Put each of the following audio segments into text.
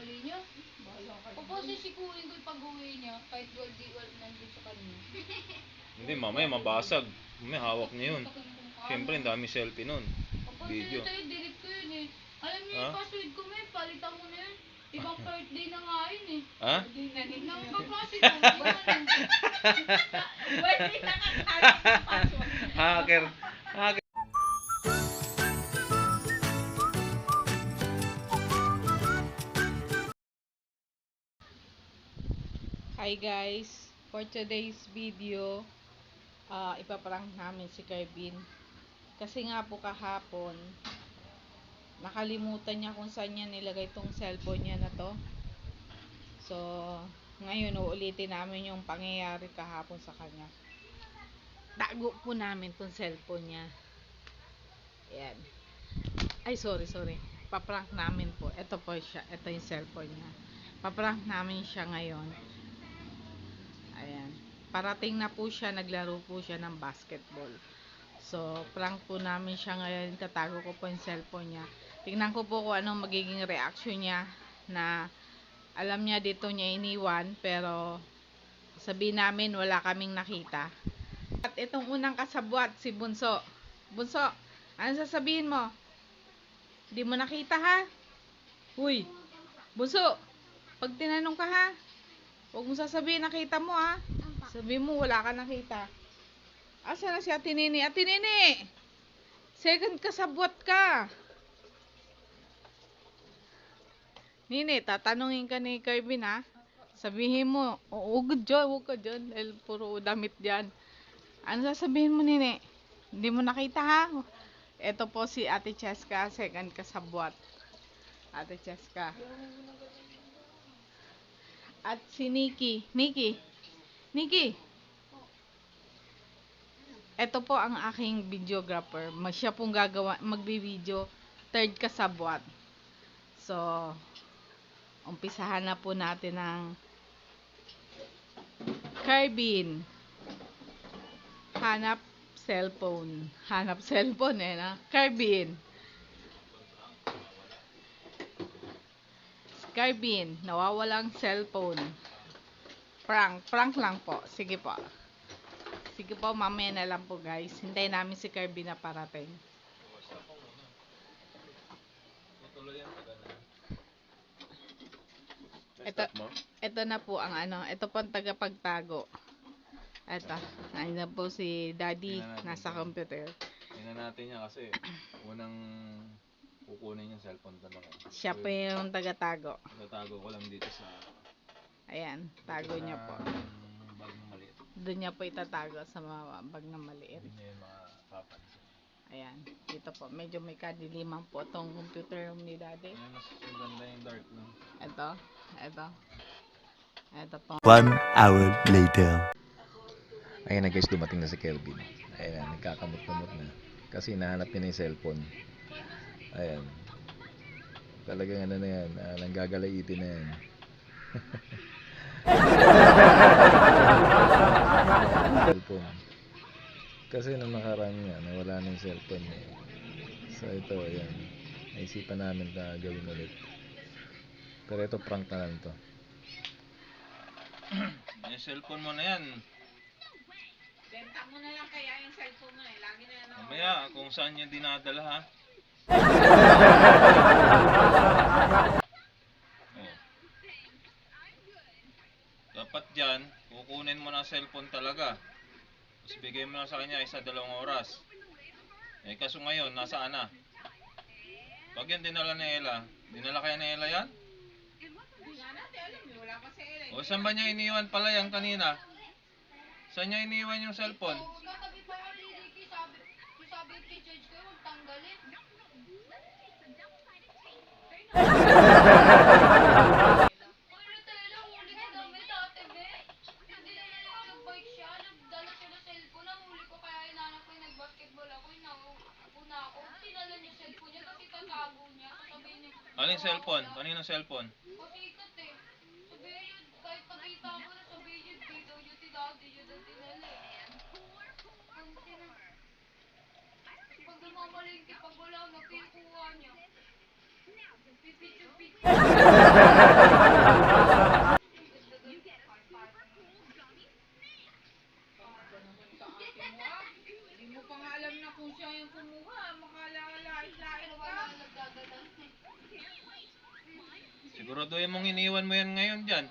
ugali niya. Papasisikuhin ko yung pag-uwi niya kahit di nandun sa kanya. Hindi, mamaya mabasag. Mamaya hawak niya yun. Siyempre, ang dami selfie nun. Video. Papasisikuhin, delete ko yun eh. Alam niyo yung password ko may palitan mo na yun. Ibang birthday na nga yun eh. Ha? Nang kaklase ko. Birthday na kakalik ng password. Hacker. Hacker. Hi guys, for today's video, ipaprank namin si Kevin. Kasi nga po kahapon, nakalimutan niya kung saan niya nilagay tong cellphone niya na to. So, ngayon uulitin namin yung pangyayari kahapon sa kanya. Tago po namin tong cellphone niya. Ayan. Ay, sorry. Paprank namin po. Ito po siya. Ito yung cellphone niya. Paprank namin siya ngayon. Ayan. Parating na po siya, naglaro po siya ng basketball. So, prank po namin siya ngayon. Tatago ko po yung cellphone niya. Tingnan ko po kung anong magiging reaction niya na alam niya dito niya iniwan, pero sabihin namin wala kaming nakita. At itong unang kasabwat, si Bunso. Bunso, ano sasabihin mo? Hindi mo nakita ha? Uy, Bunso, pag tinanong ka ha, huwag mo sasabihin nakita mo ha. Sabihin mo wala ka nakita. Asa na si Ate Nini? Ate Nini! Second kasabwat ka. Nini, tatanungin ka ni Kevin ha. Sabihin mo, huwag ka dyan. Dahil puro damit dyan. Ano sasabihin mo Nini? Hindi mo nakita ha? Ito po si Ate Cheska, second kasabwat. Ate Cheska. At si Nikki. Nikki. Ito po ang aking videographer. Siya pong magbi-video. Third kasabwat. So, umpisahan na po natin ng Kevin. Hanap cellphone na. Kevin, nawawalang cellphone. Prank lang po. Sige po, mamaya na lang po guys. Hintayin namin si Kevin na parating. Ito na po ang ito po ang tagapagtago. Ayun na po si Daddy nasa computer. Tingnan natin yan kasi unang kukunin yung cellphone talaga. Siya po yung tagatago. Tatago ko lang dito sa... Ayan, tago niya po. Bag na maliit. Doon niya po itatago sa mga bag na maliit. Hindi niya yung mga papansin. Ayan, dito po. Medyo may kadiliman po itong computer room ni Daddy. Ayan, mas maganda yung dark no? Ito po. 1 hour later. Ayan na guys, dumating na si Kelvin. Ayan, nagkakamot-kamot na. Kasi hinahanap niya na yung cellphone. Ayan. Talagang na yan. Nanggagalayitin na yan. Cellphone. Kasi nung nakaraan niya, nawala na yung cellphone niya. So ito, ayan. Naisipan namin na gawin ulit. Pero ito, prank na lang to. Yung cellphone mo na yan. Benta mo na lang kaya yung cellphone mo eh. Lagi na yan. Mamaya, kung saan niya dinadala ha. Oh. Dapat dyan, kukunin mo na cellphone talaga. Tapos bigay mo na sa kanya 1-2 oras. Eh kaso ngayon, nasaan na? Pag yan dinala ni Ella, dinala kaya ni Ella yan? Hindi nga natin alam eh. Wala pa si Ellen. O saan ba niya iniwan pala yan kanina? Saan niya iniwan yung cellphone? Katabi pa ako ni Ricky, sabi i-charge ko, huwag tanggalin. Uy, Rutella, huli ka namin dati, be. Hindi na nag-bike siya, nagdala siya ng cellphone, huli ko kaya inanap ko yung nag-basketball ako, inakuna ako. Tinala niya cellphone niya, kasi tatago niya. Sabihin niya, Ano yung cellphone? Kanino cellphone? pasikat eh. Sabihin yun, kahit pakita mo na sabihin yun, dito yun, tidadi yun ang tinala eh. Pag namamalingki, pag wala na, pinukuha niya. Pipicture-picture. Hindi mo pa nga alam na kung siya yung kumuha. Makalalain-lain Ano ba ka. naman nagdadala? Siguraduhin mong iniwan mo yan ngayon dyan.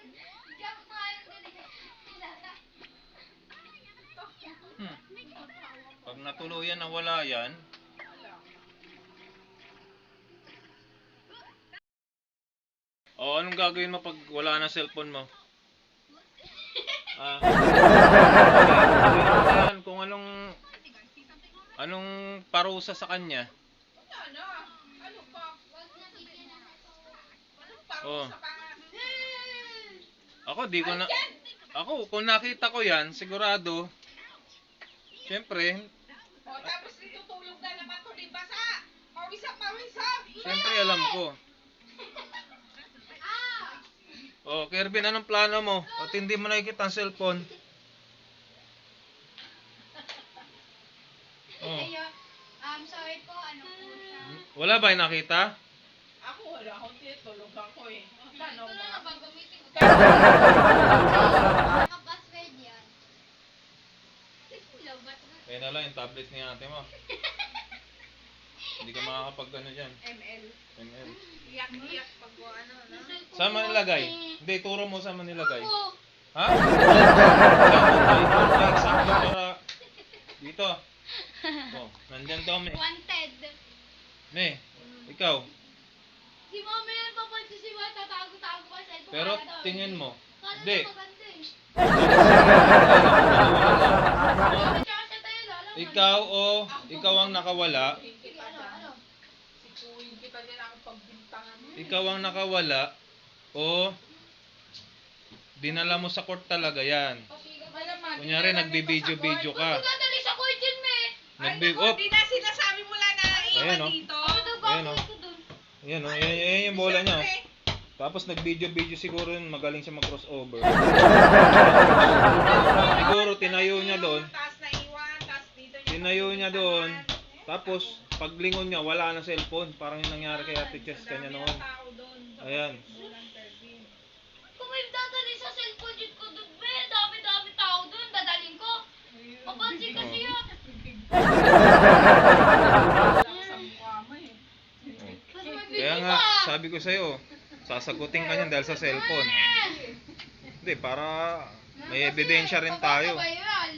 Hindi ako ngayon ganito. Hmm. Pag natuluyan na wala yan, o anong gagawin mo pag wala na cellphone mo? Ah. Yan, kung anong parusa sa kanya. Wala na. Ano pa? Anong paro Oh. sa pangalan? Ako kung nakita ko yan, sigurado. Siyempre, O tapos ditutulog na naman to, di ba sa? Pawisa. siyempre alam ko. Oh, Kervin, anong plano mo? At hindi mo nakikita ang cellphone. Oh. Ayun. Sorry po, ano po siya? Wala ba yung nakita? Ako wala akong tinutulog ako eh. Paano Ito na ba? naman, gamitin ko. Naka-password yan. Lobat na. Kaya na lang yung tablet ni ate mo. Hindi ka makakapag ano dyan. ML. ML. Iyak pag ano, no? Saan mo nilagay? Hindi, turo mo saan mo nilagay. Ako. Ha? Saan mo tayo? Example para dito. Oh, nandyan to, me. Wanted. Me, ikaw. Si mama yan, papansin si mama, tatago-tago pa sa cellphone. Pero Kala daw, tingin mo. kala Hindi. daw maganda eh. Oh, Tsaka siya tayo, lalo. ikaw ang nakawala. Ano? Sikuhin kita din ako pagbintangan mo. Ikaw ang nakawala. O dinala mo sa court talaga yan. Malaman. Kunyari, nagbibideo-video ka. Magdadali sa court yun, me. Ay, Nagbi- naku, oh, di na sinasabi mo lang na Ayan, iwan oh. dito. Ako daw Ayan, bago oh. ito dun. yan o, yan yung bola niya. Oh. Siyempre, Tapos nag-video siguro yun, magaling siya mag-crossover. Siguro tinayo niya doon. Tapos naiwan, tapos dito niya Tinayo niya doon. pagbintangan. Tapos paglingon niya, wala na cellphone. Parang yung nangyari kay Ate Chess kanya Dami noon. ang tao doon. Ayan. Walang Kervin. Kung may dadali sa cellphone yun ko dun, me. Dami-dami tao dun, dadaling ko. Papansin kasi Oh. yun. Wala ka sa mukha mo eh. Kasi may Kaya video nga, pa. sabi ko sa'yo, sasagutin ka niyan dahil sa cellphone. Hindi, para may ebidensya rin tayo. Viral.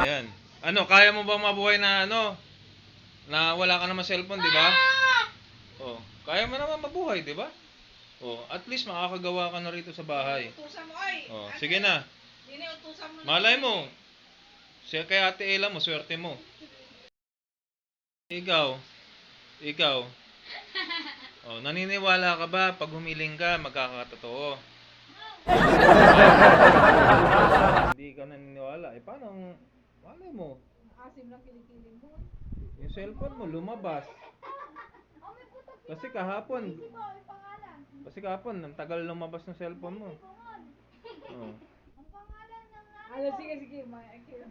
Ayan. Ano, kaya mo ba mabuhay na na wala ka naman cellphone, di ba? Oh, kaya mo naman mabuhay, di ba? Oh, at least makakagawa ka na rito sa bahay. Utusan mo, oy. Oh, Ate, sige na. Dini, utusan mo na. Malay mo. Siya kay Ate Ella mo, swerte mo. Ikaw. Oh, naniniwala ka ba pag humiling ka, magkakatotoo? Hindi ka naniniwala. Eh, paano ang malay mo? Asim lang kinikiling mo. Yung cellphone mo lumabas. Kasi kahapon, ang tagal lumabas ng cellphone mo. Oh. Sige.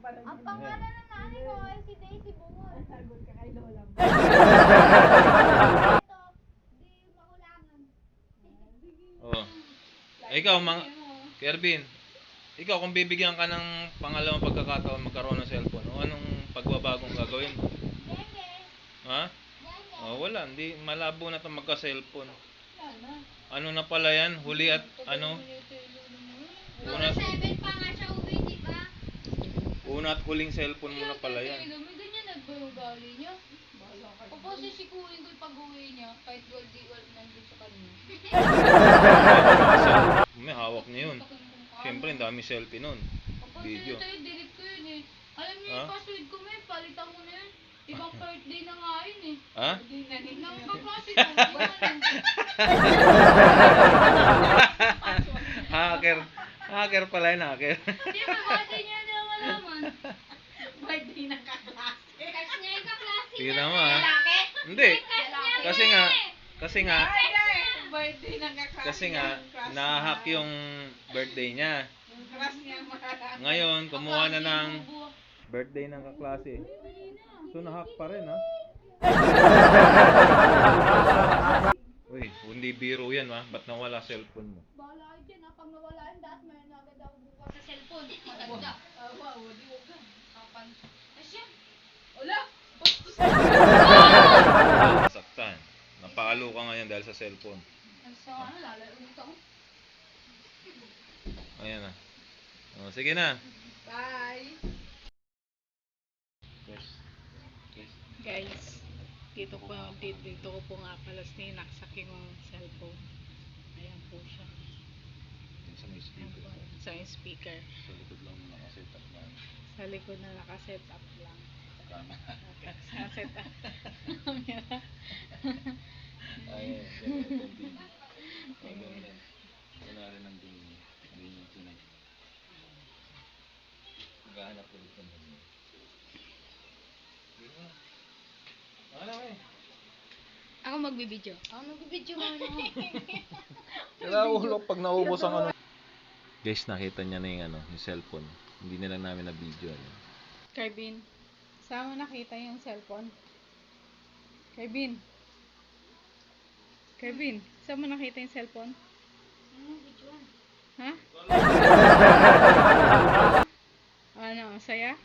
Parang Ang pangalan ng nanay ko ay si Daisy Bungol. sagot ka kay Lola. Ito, di makulangan. Oh. Ikaw, Kervin, ikaw kung bibigyan ka ng pangalawang pagkakataon magkaroon ng cellphone, o anong pagbabagong gagawin mo? Genge. Ha? Genge. Oh, wala, hindi malabo na 'tong magka-cellphone. Sana. Ano na pala 'yan? Huli at Number 7 pa nga siya uwi, di ba? una at huling cellphone mo na pala 'yan. May ganyan na ba yung ugali niya? Papasisikuhin ko yung pag-uwi niya kahit wal nandun sa kanya. May hawak niya 'yun. Siyempre, ang dami selfie nun. Video. Papasisikuhin, delete ko yun eh. Alam niyo Ha? yung password ko, may palitan ko na yun. Ibang birthday na nga yun eh. Ha? Nang papasit ko, di ba Hacker pala yun, hacker. Di ba, birthday niya na malaman. Birthday ng kaklase. Text niya yung kaklase Tingnan niya. mo, ha? Lalaki? Hindi. Text niya, Kasi me. nga, kasi nga, Birthday ng kaklase. kasi nga, crush nahack niya. yung birthday niya. Yung crush niya makalala. Ngayon, kumuha na ng Bubuo. birthday ng kaklase. So, nahack pa rin, ha? ha? Ba't nawala cellphone mo? Bahala kayo dyan ha. Pag nawala yun, dahil mayroon na agad ako bukas sa cellphone. Maganda. Wow, di ko ka. Kapan. Asya. Wala! Saktan. Napakalo ka ngayon dahil sa cellphone. Ang sa ano, lalaro ulit ako. Ayan na. Oh, sige na. Bye! Yes. Yes. Guys, dito ko po nga pala sinaksak yung cellphone. Ayan po siya. Sa may speaker. Sa speaker. Sa likod lang nakaset up na. Sa likod na nakaset up lang. Tama. Okay, sa set up. Camera. Ay, ganyan. Ganyan. Wala rin ang din yung tunay. Maghahanap ulit ng mga. Ano eh? Ako magbibideo. Ako magbibideo muna ako. Kaya ulok pag naubos ang ano. Guys, nakita niya na yung ano, yung cellphone. Hindi na lang namin na video. Carvin, saan mo nakita yung cellphone? Carvin, saan mo nakita yung cellphone? Ano, videoan? Ha? Ano, masaya?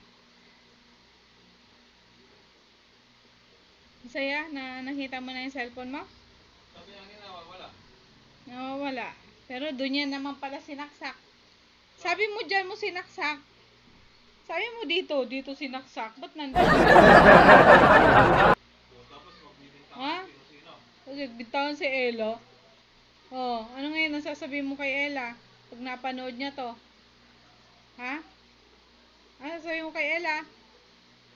Masaya na nakita mo na yung cellphone mo? Sabi niya nila, wala. Nawawala. Pero doon yan naman pala sinaksak. Sabi mo dyan mo sinaksak. Sabi mo dito sinaksak. Ba't nandun? Tapos magbibintang Ha? sino-sino. Kasi bitawan si Ella. Oh, ano ngayon ang sasabihin mo kay Ella? Pag napanood niya to. Ha? Ano sasabihin mo kay Ella?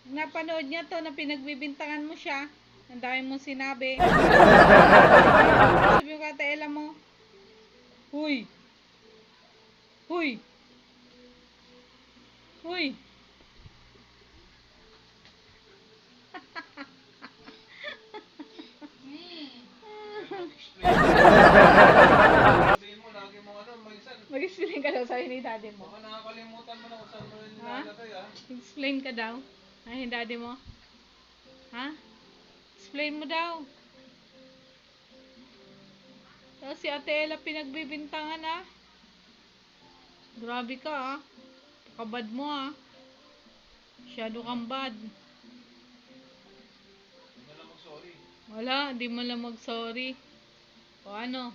Pag napanood niya to na pinagbibintangan mo siya. Ang dami mong sinabi. Sabi mo kay Ella mo. Huy! Huy! Huy! Sabihin mo, lagi mo ano, minsan. Mag-explain ka daw sa'yo ni daddy mo. Baka nakakalimutan mo na kung saan mo rin Ha? nilalagay ha. Explain ka daw. Ay, yung daddy mo. Ha? Explain mo daw. Tapos si Ate Ella pinagbibintangan ah. Grabe ka ah. Kabad mo ah. Masyado kang bad. Hindi na lang mag-sorry. Wala, hindi mo lang mag-sorry. O ano?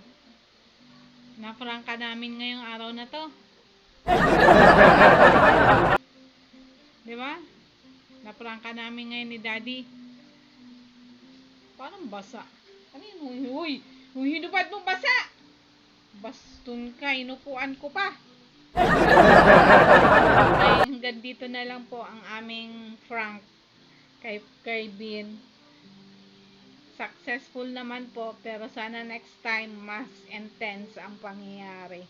Na-prank ka namin ngayong araw na to. Di ba? Na-prank ka namin ngayon ni Daddy. Parang basa. Ano yun? Uy! Yung hinubad mong basa! Bastun ka, inupuan ko pa. Ay, hanggang dito na lang po ang aming prank kay Bean. Successful naman po, pero sana next time mas intense ang pangyayari.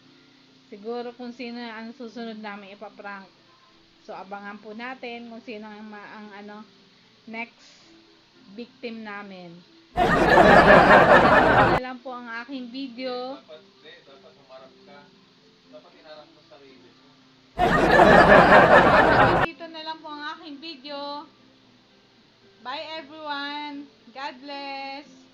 Siguro kung sino ang susunod namin ipaprank. So abangan po natin kung sino ang next victim namin. Ito na lang po ang aking video. Dapat humarap ka. Dapat inarap mo sarili mo. Dito na lang po ang aking video. Bye everyone. God bless.